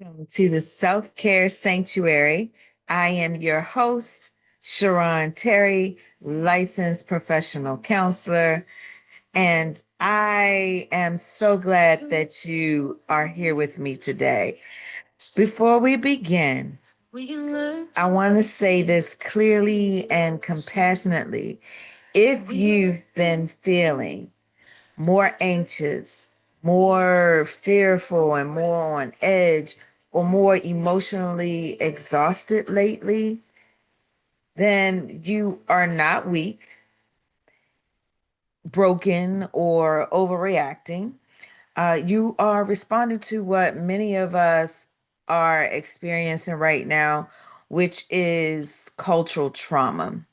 Welcome to the Self Care Sanctuary. I am your host, Sharron Terry, licensed professional counselor, and I am so glad that you are here with me today. Before we begin, I want to say this clearly and compassionately. If you've been feeling more anxious, more fearful, and more on edge, or more emotionally exhausted lately, then you are not weak, broken, or overreacting. You are responding to what many of us are experiencing right now, which is cultural trauma.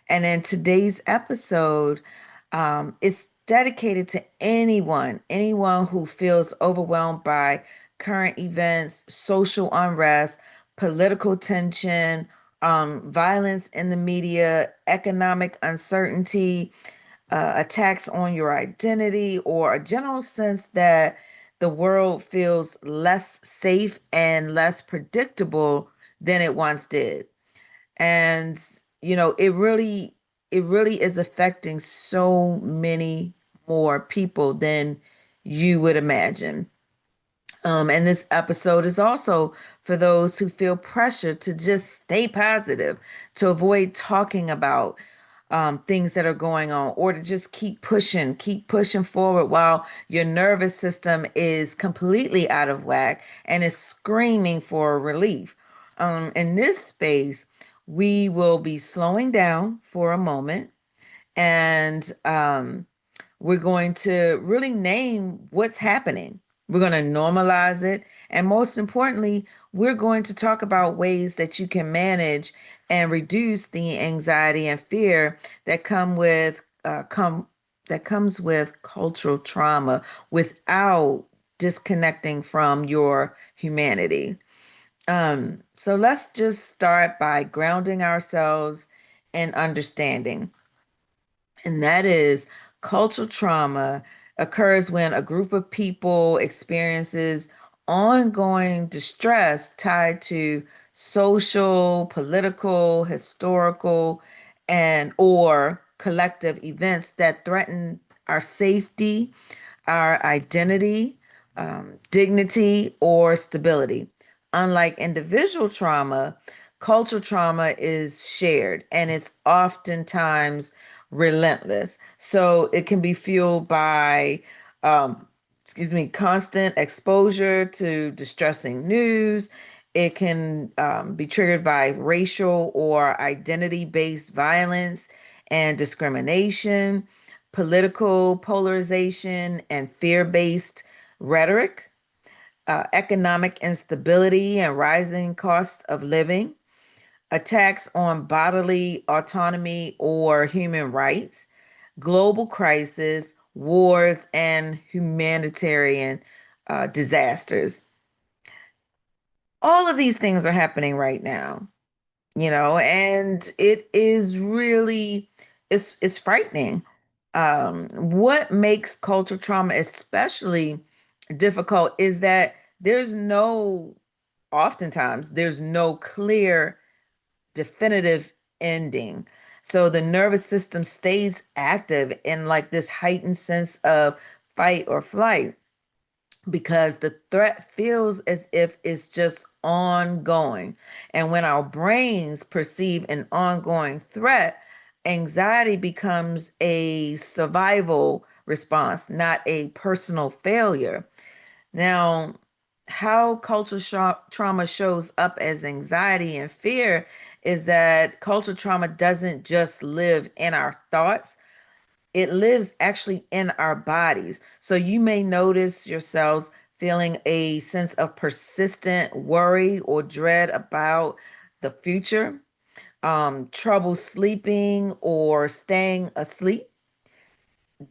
And in today's episode, it's dedicated to anyone who feels overwhelmed by current events, social unrest, political tension, violence in the media, economic uncertainty, attacks on your identity, or a general sense that the world feels less safe and less predictable than it once did. And it really is affecting so many more people than you would imagine. And this episode is also for those who feel pressure to just stay positive, to avoid talking about things that are going on, or to just keep pushing forward while your nervous system is completely out of whack and is screaming for relief. In this space, we will be slowing down for a moment, and we're going to really name what's happening. We're going to normalize it. And most importantly, we're going to talk about ways that you can manage and reduce the anxiety and fear that comes with cultural trauma without disconnecting from your humanity. So let's just start by grounding ourselves in understanding. And that is, cultural trauma occurs when a group of people experiences ongoing distress tied to social, political, historical, and or collective events that threaten our safety, our identity, dignity, or stability. Unlike individual trauma, cultural trauma is shared and it's oftentimes relentless. So it can be fueled by, um, constant exposure to distressing news. It can be triggered by racial or identity based violence and discrimination, political polarization, and fear based rhetoric, economic instability and rising cost of living, attacks on bodily autonomy or human rights, global crisis, wars, and humanitarian disasters. All of these things are happening right now, and it is really it's frightening. What makes cultural trauma especially difficult is that oftentimes there's no clear definitive ending. So the nervous system stays active in like this heightened sense of fight or flight because the threat feels as if it's just ongoing. And when our brains perceive an ongoing threat, anxiety becomes a survival response, not a personal failure. Now, how trauma shows up as anxiety and fear is that cultural trauma doesn't just live in our thoughts, it lives actually in our bodies. So you may notice yourselves feeling a sense of persistent worry or dread about the future, trouble sleeping or staying asleep,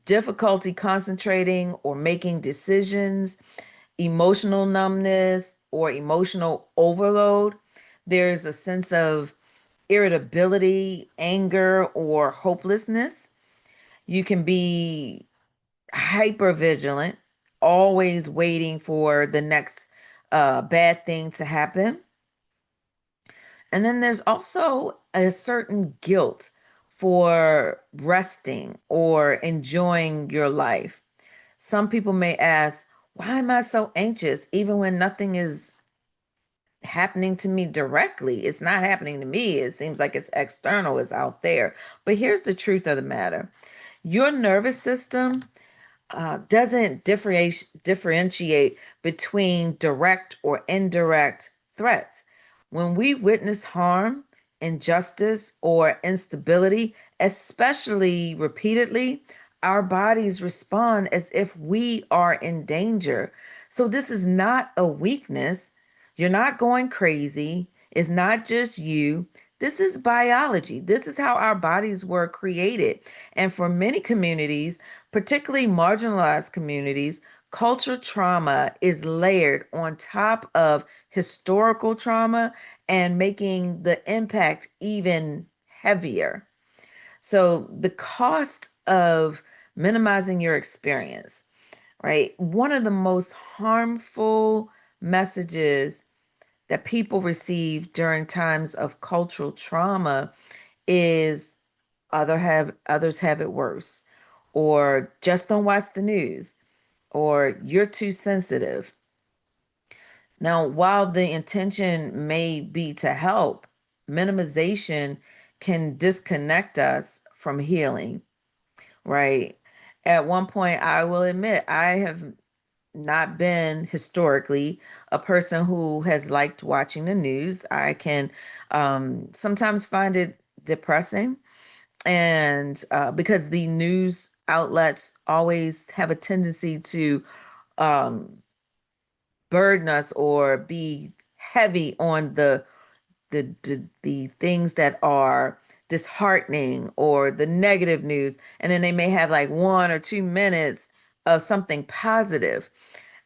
difficulty concentrating or making decisions, emotional numbness or emotional overload. There's a sense of irritability, anger, or hopelessness. You can be hyper vigilant, always waiting for the next bad thing to happen. And then there's also a certain guilt for resting or enjoying your life. Some people may ask, why am I so anxious even when nothing is happening to me directly? It's not happening to me. It seems like it's external, it's out there. But here's the truth of the matter. Your nervous system doesn't differentiate between direct or indirect threats. When we witness harm, injustice, or instability, especially repeatedly, our bodies respond as if we are in danger. So, this is not a weakness. You're not going crazy. It's not just you. This is biology. This is how our bodies were created. And for many communities, particularly marginalized communities, culture trauma is layered on top of historical trauma and making the impact even heavier. So, the cost of minimizing your experience, right? One of the most harmful messages that people receive during times of cultural trauma is others have it worse, or just don't watch the news, or you're too sensitive. Now, while the intention may be to help, minimization can disconnect us from healing, right? At one point, I will admit, I have not been historically a person who has liked watching the news. I can sometimes find it depressing, and because the news outlets always have a tendency to um, burden us or be heavy on the things that are disheartening or the negative news, and then they may have like 1 or 2 minutes of something positive.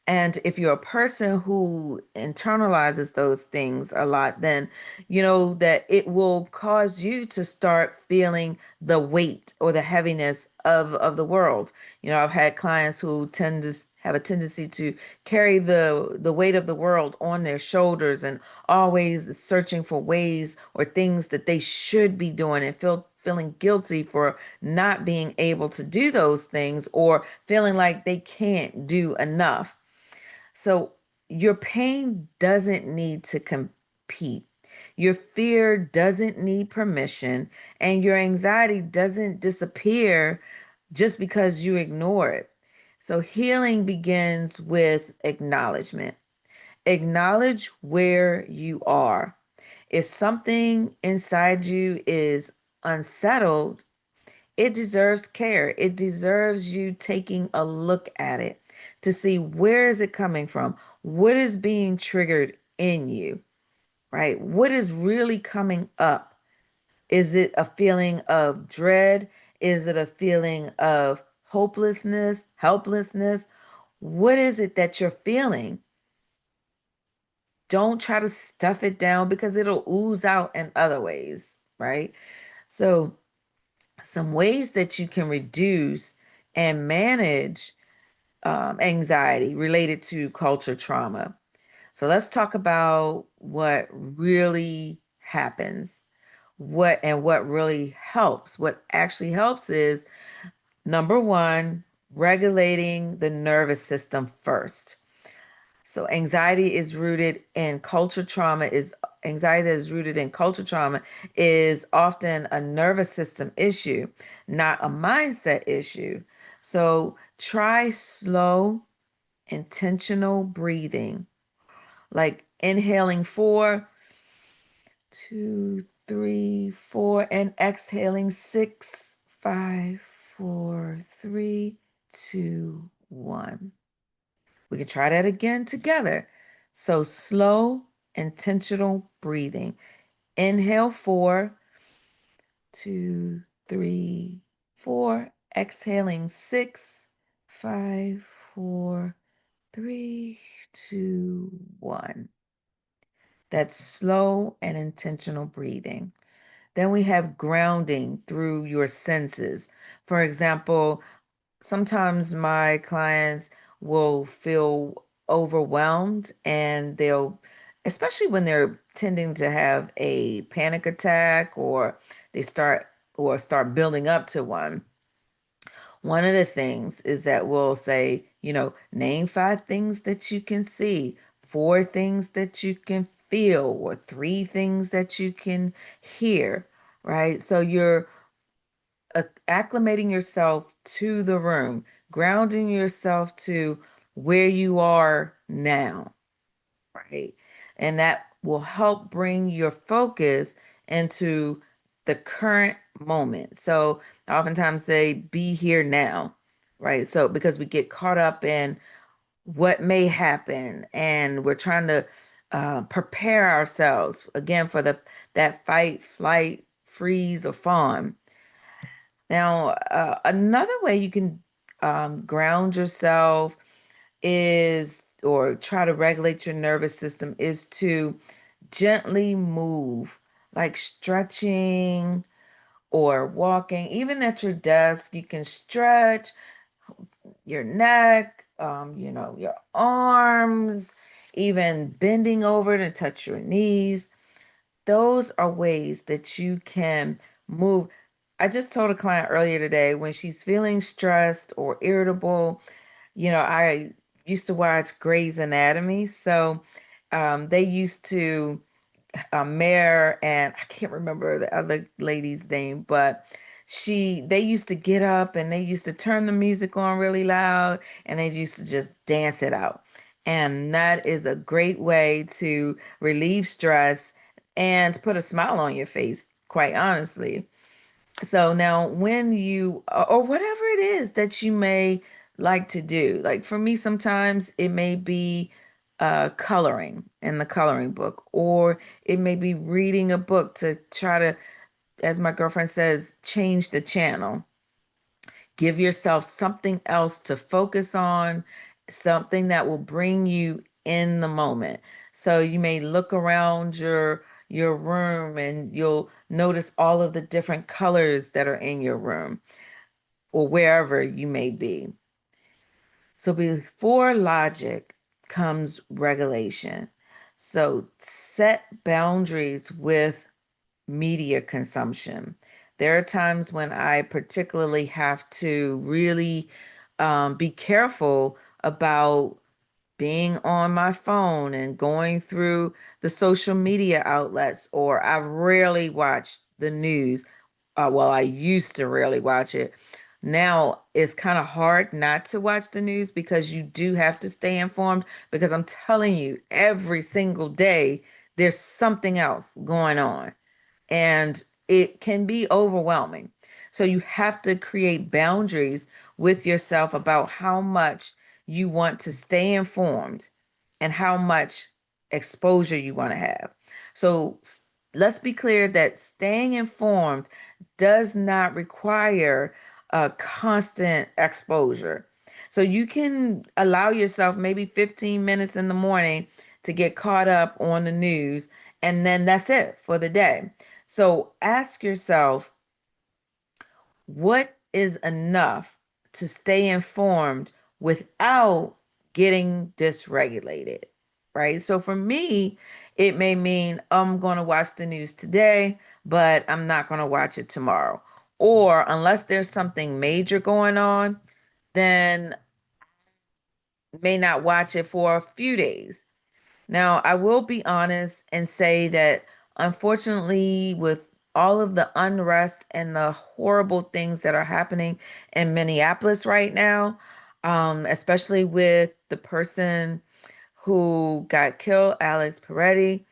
And if you're a person who internalizes those things a lot, then you know that it will cause you to start feeling the weight or the heaviness of the world. You know, I've had clients who tend to have a tendency to carry the weight of the world on their shoulders and always searching for ways or things that they should be doing and feeling guilty for not being able to do those things or feeling like they can't do enough. So your pain doesn't need to compete. Your fear doesn't need permission, and your anxiety doesn't disappear just because you ignore it. So healing begins with acknowledgement. Acknowledge where you are. If something inside you is unsettled, it deserves care. It deserves you taking a look at it to see where is it coming from? What is being triggered in you, right? What is really coming up? Is it a feeling of dread? Is it a feeling of hopelessness, helplessness? What is it that you're feeling? Don't try to stuff it down because it'll ooze out in other ways, right? So, some ways that you can reduce and manage anxiety related to culture trauma. So let's talk about what really happens, what really helps. What actually helps is number one, regulating the nervous system first. So anxiety that is rooted in culture trauma is often a nervous system issue, not a mindset issue. So try slow, intentional breathing, like inhaling 4, 2, 3, 4, and exhaling 6, 5, 4, 3, 2, 1. We can try that again together. So slow, intentional breathing. Inhale 4, 2, 3, 4. Exhaling 6, 5, 4, 3, 2, 1. That's slow and intentional breathing. Then we have grounding through your senses. For example, sometimes my clients will feel overwhelmed, and they'll, especially when they're tending to have a panic attack, or they start building up to one. One of the things is that we'll say, name five things that you can see, four things that you can feel, or three things that you can hear, right? So you're acclimating yourself to the room, grounding yourself to where you are now, right? And that will help bring your focus into the current moment. So I oftentimes say, be here now, right? So because we get caught up in what may happen, and we're trying to prepare ourselves again for that fight, flight, freeze, or fawn. Now, another way you can ground yourself is, or try to regulate your nervous system, is to gently move, like stretching or walking. Even at your desk, you can stretch your neck, your arms, even bending over to touch your knees. Those are ways that you can move. I just told a client earlier today, when she's feeling stressed or irritable, I used to watch Grey's Anatomy. So they used to, Mare, and I can't remember the other lady's name, but they used to get up and they used to turn the music on really loud, and they used to just dance it out. And that is a great way to relieve stress and put a smile on your face, quite honestly. So now, when you, or whatever it is that you may like to do, like for me, sometimes it may be coloring in the coloring book, or it may be reading a book to try to, as my girlfriend says, change the channel. Give yourself something else to focus on, something that will bring you in the moment. So you may look around your room, and you'll notice all of the different colors that are in your room, or wherever you may be. So before logic comes regulation. So set boundaries with media consumption. There are times when I particularly have to really be careful about being on my phone and going through the social media outlets, or I rarely watch the news. Well, I used to rarely watch it. Now it's kind of hard not to watch the news, because you do have to stay informed, because I'm telling you, every single day there's something else going on, and it can be overwhelming. So you have to create boundaries with yourself about how much you want to stay informed and how much exposure you want to have. So let's be clear that staying informed does not require a constant exposure. So you can allow yourself maybe 15 minutes in the morning to get caught up on the news, and then that's it for the day. So ask yourself, what is enough to stay informed without getting dysregulated, right? So for me, it may mean I'm going to watch the news today, but I'm not going to watch it tomorrow. Or unless there's something major going on, then may not watch it for a few days. Now, I will be honest and say that, unfortunately, with all of the unrest and the horrible things that are happening in Minneapolis right now, especially with the person who got killed, Alex Peretti,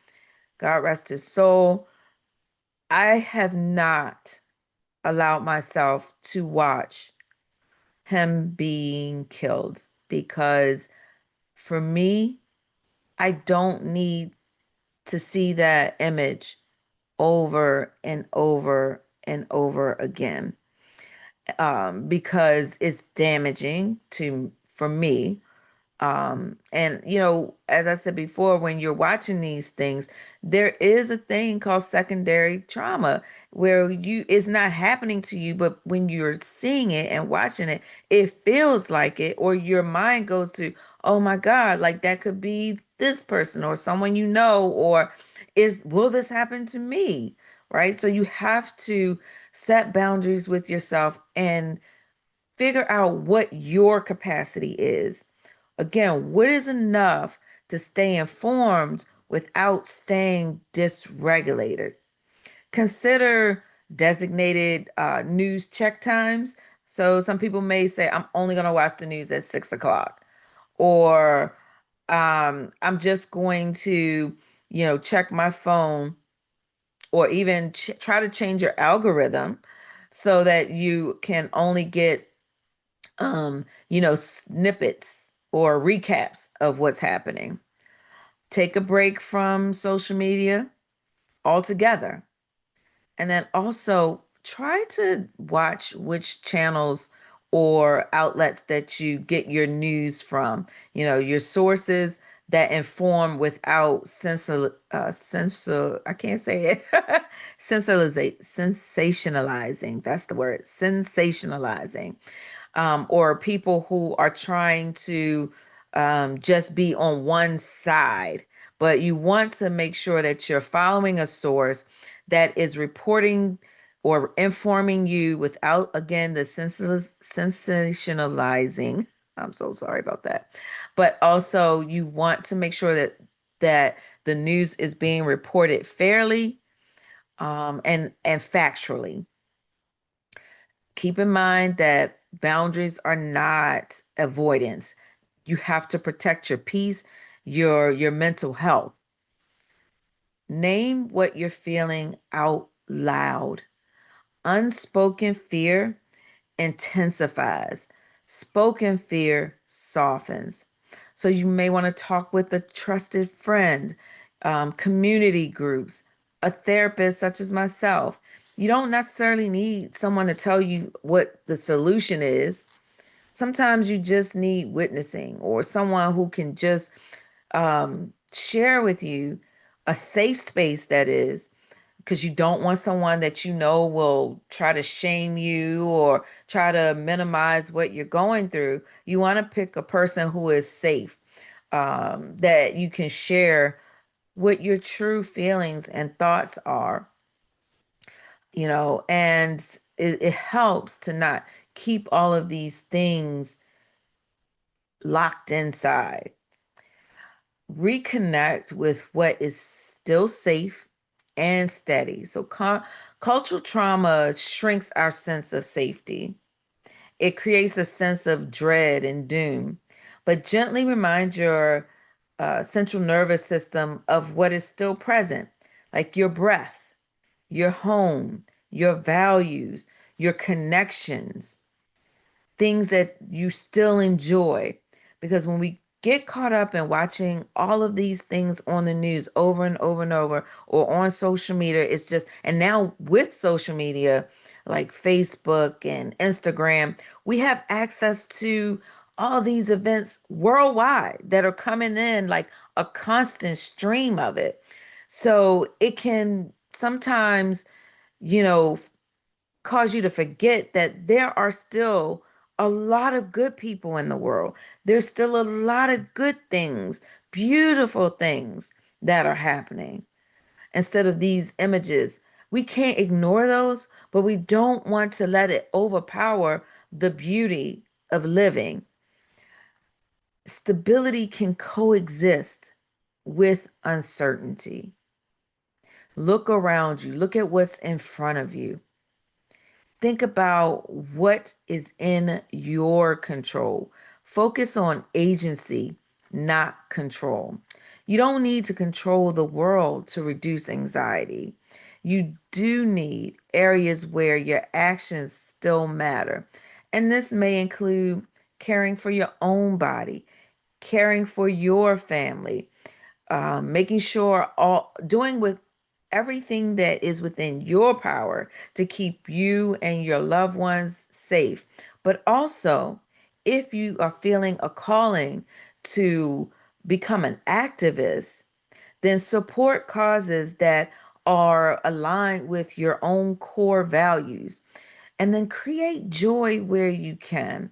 God rest his soul, I have not allowed myself to watch him being killed, because for me, I don't need to see that image over and over and over again, because it's damaging to for me. And as I said before, when you're watching these things, there is a thing called secondary trauma, where it's not happening to you, but when you're seeing it and watching it, it feels like it, or your mind goes to, oh my God, like that could be this person or someone you know, or will this happen to me? Right? So you have to set boundaries with yourself and figure out what your capacity is. Again, what is enough to stay informed without staying dysregulated? Consider designated news check times. So some people may say, I'm only going to watch the news at 6 o'clock, or I'm just going to, check my phone, or even try to change your algorithm so that you can only get, snippets or recaps of what's happening. Take a break from social media altogether. And then also try to watch which channels or outlets that you get your news from, your sources that inform without I can't say it, sensationalizing. That's the word, sensationalizing, or people who are trying to just be on one side. But you want to make sure that you're following a source that is reporting or informing you without, again, the sensationalizing. I'm so sorry about that. But also, you want to make sure that the news is being reported fairly, and factually. Keep in mind that boundaries are not avoidance. You have to protect your peace, your mental health. Name what you're feeling out loud. Unspoken fear intensifies. Spoken fear softens. So you may want to talk with a trusted friend, community groups, a therapist such as myself. You don't necessarily need someone to tell you what the solution is. Sometimes you just need witnessing, or someone who can just share with you a safe space, that is, because you don't want someone that will try to shame you or try to minimize what you're going through. You want to pick a person who is safe, that you can share what your true feelings and thoughts are, and it helps to not keep all of these things locked inside. Reconnect with what is still safe and steady. So, cultural trauma shrinks our sense of safety. It creates a sense of dread and doom, but gently remind your central nervous system of what is still present, like your breath, your home, your values, your connections, things that you still enjoy. Because when we get caught up in watching all of these things on the news over and over and over, or on social media, it's just, and now with social media like Facebook and Instagram, we have access to all these events worldwide that are coming in like a constant stream of it. So it can sometimes, you know, cause you to forget that there are still a lot of good people in the world. There's still a lot of good things, beautiful things that are happening instead of these images. We can't ignore those, but we don't want to let it overpower the beauty of living. Stability can coexist with uncertainty. Look around you, look at what's in front of you. Think about what is in your control. Focus on agency, not control. You don't need to control the world to reduce anxiety. You do need areas where your actions still matter. And this may include caring for your own body, caring for your family, making sure all doing with everything that is within your power to keep you and your loved ones safe. But also, if you are feeling a calling to become an activist, then support causes that are aligned with your own core values, and then create joy where you can.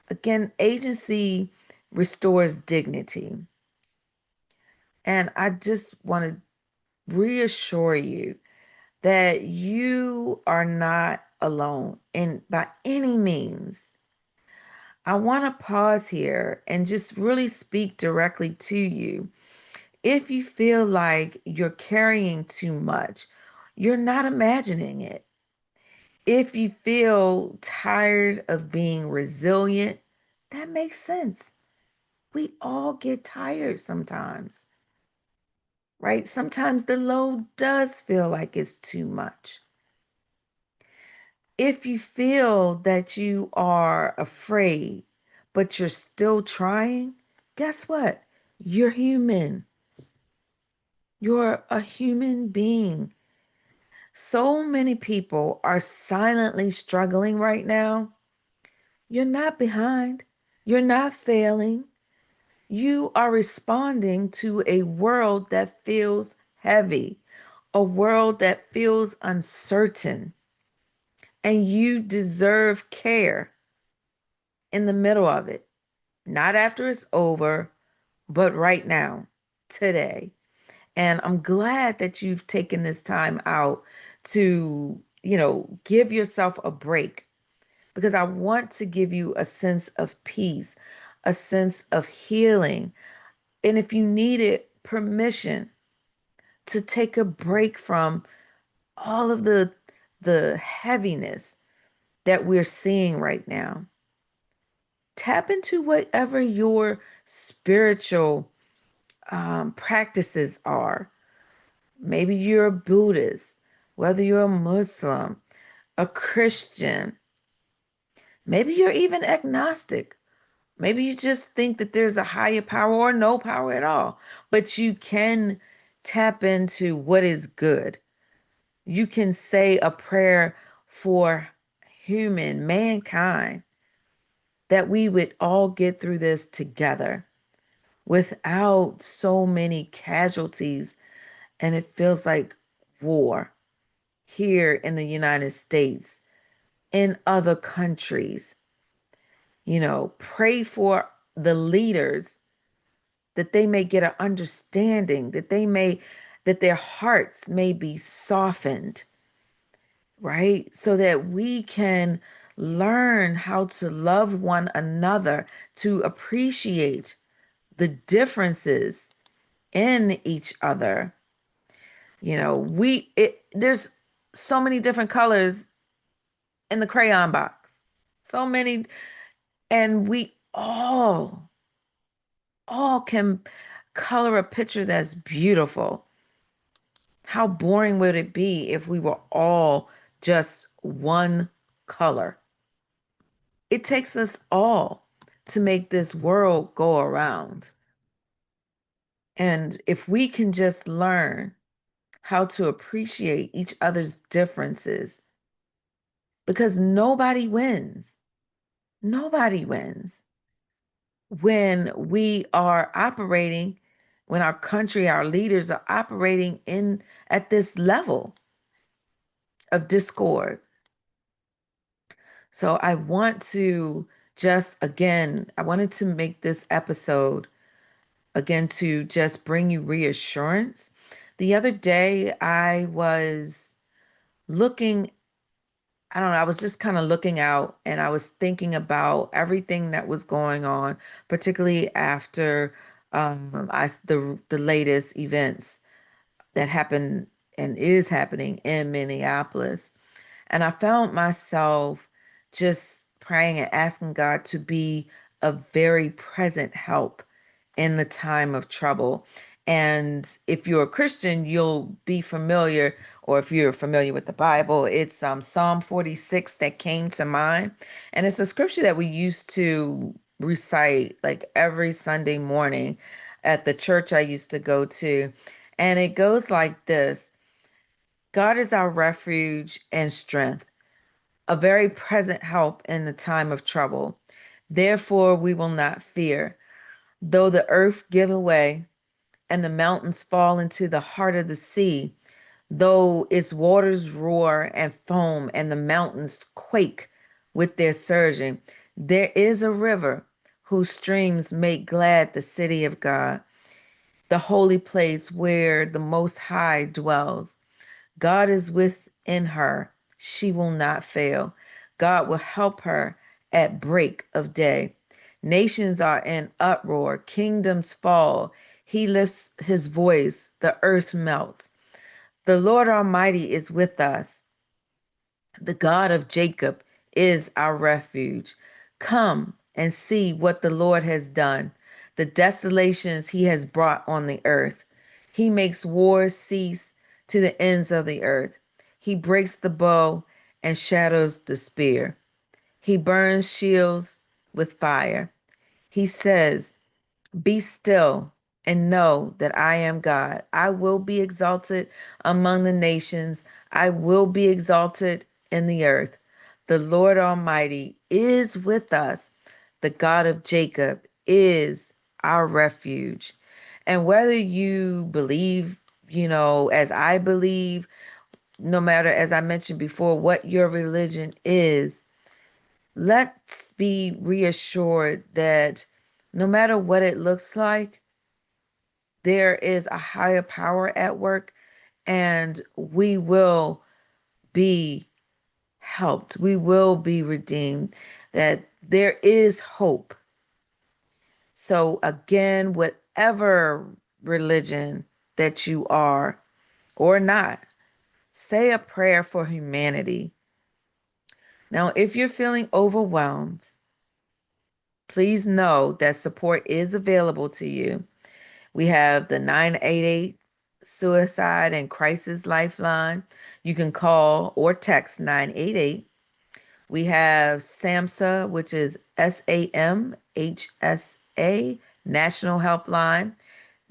Again, agency restores dignity. And I just want to reassure you that you are not alone in by any means. I want to pause here and just really speak directly to you. If you feel like you're carrying too much, you're not imagining it. If you feel tired of being resilient, that makes sense. We all get tired sometimes, right? Sometimes the load does feel like it's too much. If you feel that you are afraid, but you're still trying, guess what? You're human. You're a human being. So many people are silently struggling right now. You're not behind. You're not failing. You are responding to a world that feels heavy, a world that feels uncertain, and you deserve care in the middle of it. Not after it's over, but right now, today. And I'm glad that you've taken this time out to, give yourself a break because I want to give you a sense of peace, a sense of healing. And if you need it, permission to take a break from all of the heaviness that we're seeing right now. Tap into whatever your spiritual practices are. Maybe you're a Buddhist, whether you're a Muslim, a Christian, maybe you're even agnostic. Maybe you just think that there's a higher power or no power at all, but you can tap into what is good. You can say a prayer for mankind, that we would all get through this together without so many casualties. And it feels like war here in the United States, in other countries. Pray for the leaders that they may get an understanding, that their hearts may be softened, right? So that we can learn how to love one another, to appreciate the differences in each other. There's so many different colors in the crayon box. So many, and we all can color a picture that's beautiful. How boring would it be if we were all just one color? It takes us all to make this world go around. And if we can just learn how to appreciate each other's differences, because nobody wins. Nobody wins when we are operating, when our country, our leaders are operating in at this level of discord. So I want to I wanted to make this episode again to just bring you reassurance. The other day I was looking, I don't know, I was just kind of looking out and I was thinking about everything that was going on, particularly after the latest events that happened and is happening in Minneapolis. And I found myself just praying and asking God to be a very present help in the time of trouble. And if you're a Christian, you'll be familiar, or if you're familiar with the Bible, it's Psalm 46 that came to mind. And it's a scripture that we used to recite like every Sunday morning at the church I used to go to. And it goes like this: God is our refuge and strength, a very present help in the time of trouble. Therefore, we will not fear, though the earth give away and the mountains fall into the heart of the sea, though its waters roar and foam and the mountains quake with their surging. There is a river whose streams make glad the city of God, the holy place where the Most High dwells. God is within her. She will not fail. God will help her at break of day. Nations are in uproar. Kingdoms fall. He lifts his voice. The earth melts. The Lord Almighty is with us. The God of Jacob is our refuge. Come and see what the Lord has done, the desolations he has brought on the earth. He makes wars cease to the ends of the earth. He breaks the bow and shatters the spear. He burns shields with fire. He says, be still and know that I am God. I will be exalted among the nations. I will be exalted in the earth. The Lord Almighty is with us. The God of Jacob is our refuge. And whether you believe, as I believe, no matter, as I mentioned before, what your religion is, let's be reassured that no matter what it looks like, there is a higher power at work and we will be helped. We will be redeemed, that there is hope. So again, whatever religion that you are or not, say a prayer for humanity. Now, if you're feeling overwhelmed, please know that support is available to you. We have the 988 Suicide and Crisis Lifeline. You can call or text 988. We have SAMHSA, which is SAMHSA, National Helpline,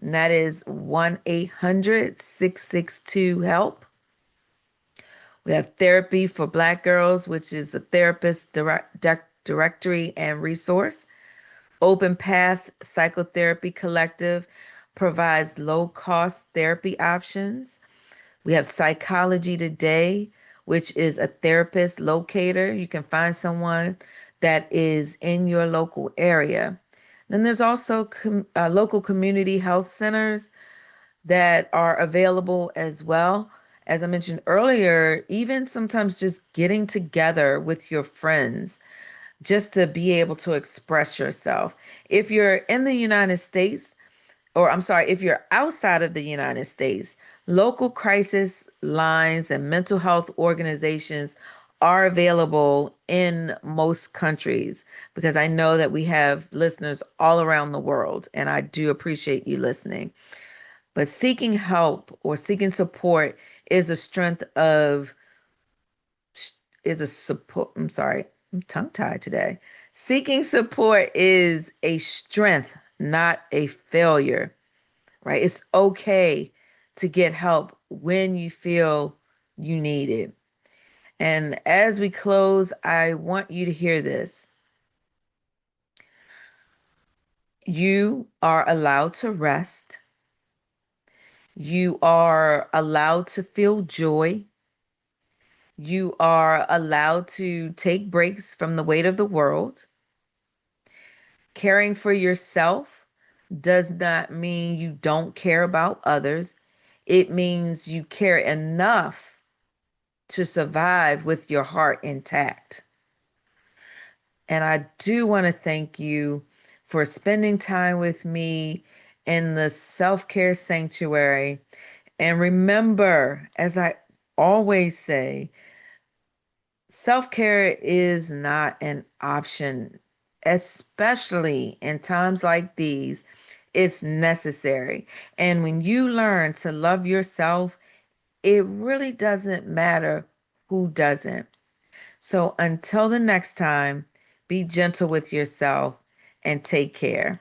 and that is 1-800-662-HELP. We have Therapy for Black Girls, which is a therapist directory and resource. Open Path Psychotherapy Collective provides low-cost therapy options. We have Psychology Today, which is a therapist locator. You can find someone that is in your local area. Then there's also local community health centers that are available as well. As I mentioned earlier, even sometimes just getting together with your friends just to be able to express yourself. If you're in the United States, or I'm sorry, if you're outside of the United States, local crisis lines and mental health organizations are available in most countries, because I know that we have listeners all around the world and I do appreciate you listening. But seeking help or seeking support is a strength of, is a support. I'm sorry, I'm tongue tied today. Seeking support is a strength, not a failure, right? It's okay to get help when you feel you need it. And as we close, I want you to hear this. You are allowed to rest. You are allowed to feel joy. You are allowed to take breaks from the weight of the world. Caring for yourself does not mean you don't care about others. It means you care enough to survive with your heart intact. And I do want to thank you for spending time with me in the self-care sanctuary. And remember, as I always say, self-care is not an option, especially in times like these. It's necessary. And when you learn to love yourself, it really doesn't matter who doesn't. So until the next time, be gentle with yourself and take care.